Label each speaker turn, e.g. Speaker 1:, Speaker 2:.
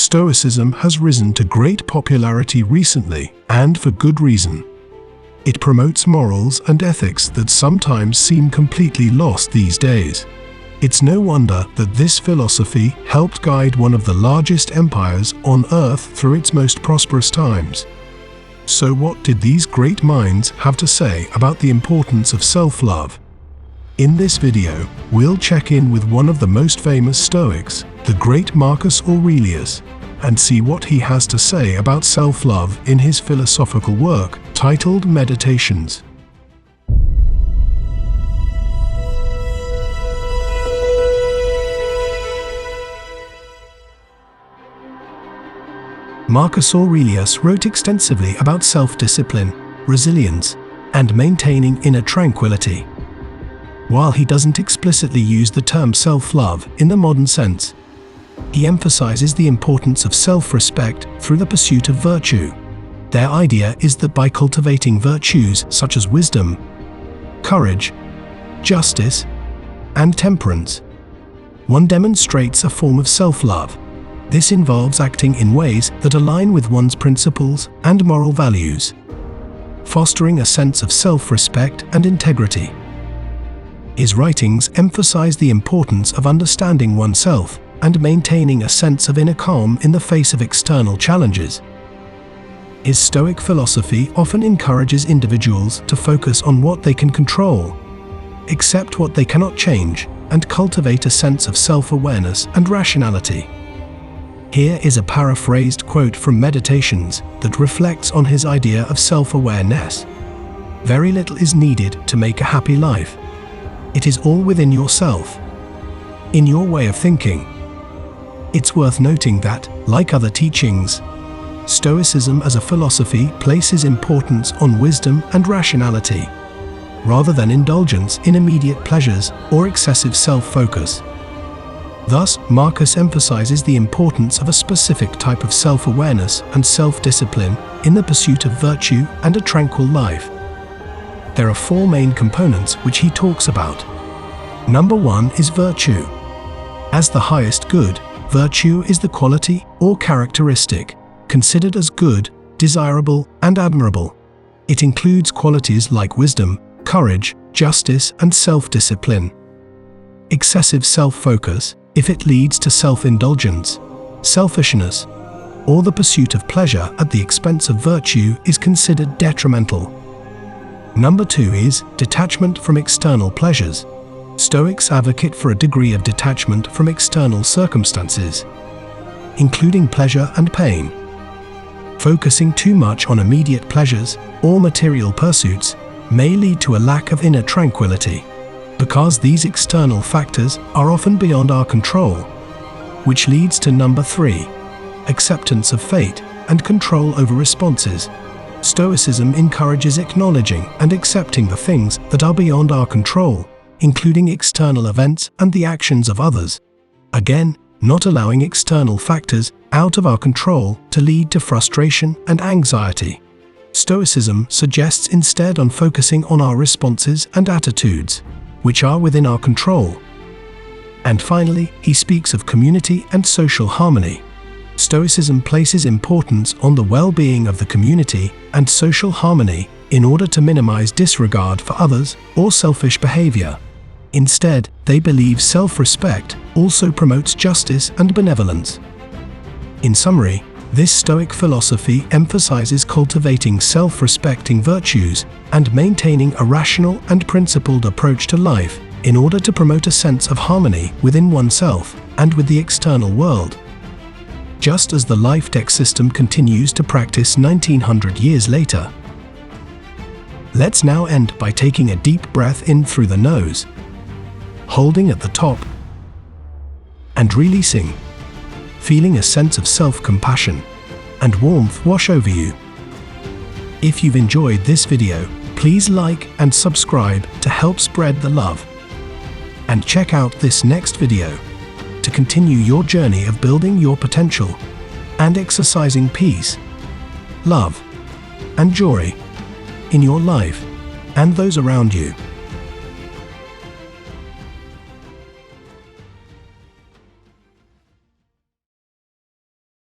Speaker 1: Stoicism has risen to great popularity recently, and for good reason. It promotes morals and ethics that sometimes seem completely lost these days. It's no wonder that this philosophy helped guide one of the largest empires on Earth through its most prosperous times. So what did these great minds have to say about the importance of self-love? In this video, we'll check in with one of the most famous Stoics, the great Marcus Aurelius, and see what he has to say about self-love in his philosophical work titled Meditations. Marcus Aurelius wrote extensively about self-discipline, resilience, and maintaining inner tranquility. While he doesn't explicitly use the term self-love in the modern sense, he emphasizes the importance of self-respect through the pursuit of virtue. Their idea is that by cultivating virtues such as wisdom, courage, justice, and temperance, one demonstrates a form of self-love. This involves acting in ways that align with one's principles and moral values, fostering a sense of self-respect and integrity. His writings emphasize the importance of understanding oneself and maintaining a sense of inner calm in the face of external challenges. His Stoic philosophy often encourages individuals to focus on what they can control, accept what they cannot change, and cultivate a sense of self-awareness and rationality. Here is a paraphrased quote from Meditations that reflects on his idea of self-awareness. "Very little is needed to make a happy life. It is all within yourself, in your way of thinking." It's worth noting that, like other teachings, Stoicism as a philosophy places importance on wisdom and rationality, rather than indulgence in immediate pleasures or excessive self-focus. Thus, Marcus emphasizes the importance of a specific type of self-awareness and self-discipline in the pursuit of virtue and a tranquil life. There are four main components which he talks about. Number one is virtue. As the highest good, virtue is the quality or characteristic considered as good, desirable, and admirable. It includes qualities like wisdom, courage, justice, and self-discipline. Excessive self-focus, if it leads to self-indulgence, selfishness, or the pursuit of pleasure at the expense of virtue, is considered detrimental. Number two is detachment from external pleasures. Stoics advocate for a degree of detachment from external circumstances, including pleasure and pain. Focusing too much on immediate pleasures or material pursuits may lead to a lack of inner tranquility, because these external factors are often beyond our control, which leads to number three, acceptance of fate and control over responses. Stoicism encourages acknowledging and accepting the things that are beyond our control, including external events and the actions of others. Again, not allowing external factors out of our control to lead to frustration and anxiety. Stoicism suggests instead on focusing on our responses and attitudes, which are within our control. And finally, he speaks of community and social harmony. Stoicism places importance on the well-being of the community and social harmony in order to minimize disregard for others or selfish behavior. Instead, they believe self-respect also promotes justice and benevolence. In summary, this Stoic philosophy emphasizes cultivating self-respecting virtues and maintaining a rational and principled approach to life in order to promote a sense of harmony within oneself and with the external world. Just as the LifeDeck system continues to practice 1900 years later. Let's now end by taking a deep breath in through the nose, holding at the top, and releasing, feeling a sense of self-compassion and warmth wash over you. If you've enjoyed this video, please like and subscribe to help spread the love. And check out this next video to continue your journey of building your potential and exercising peace, love, and joy in your life and those around you.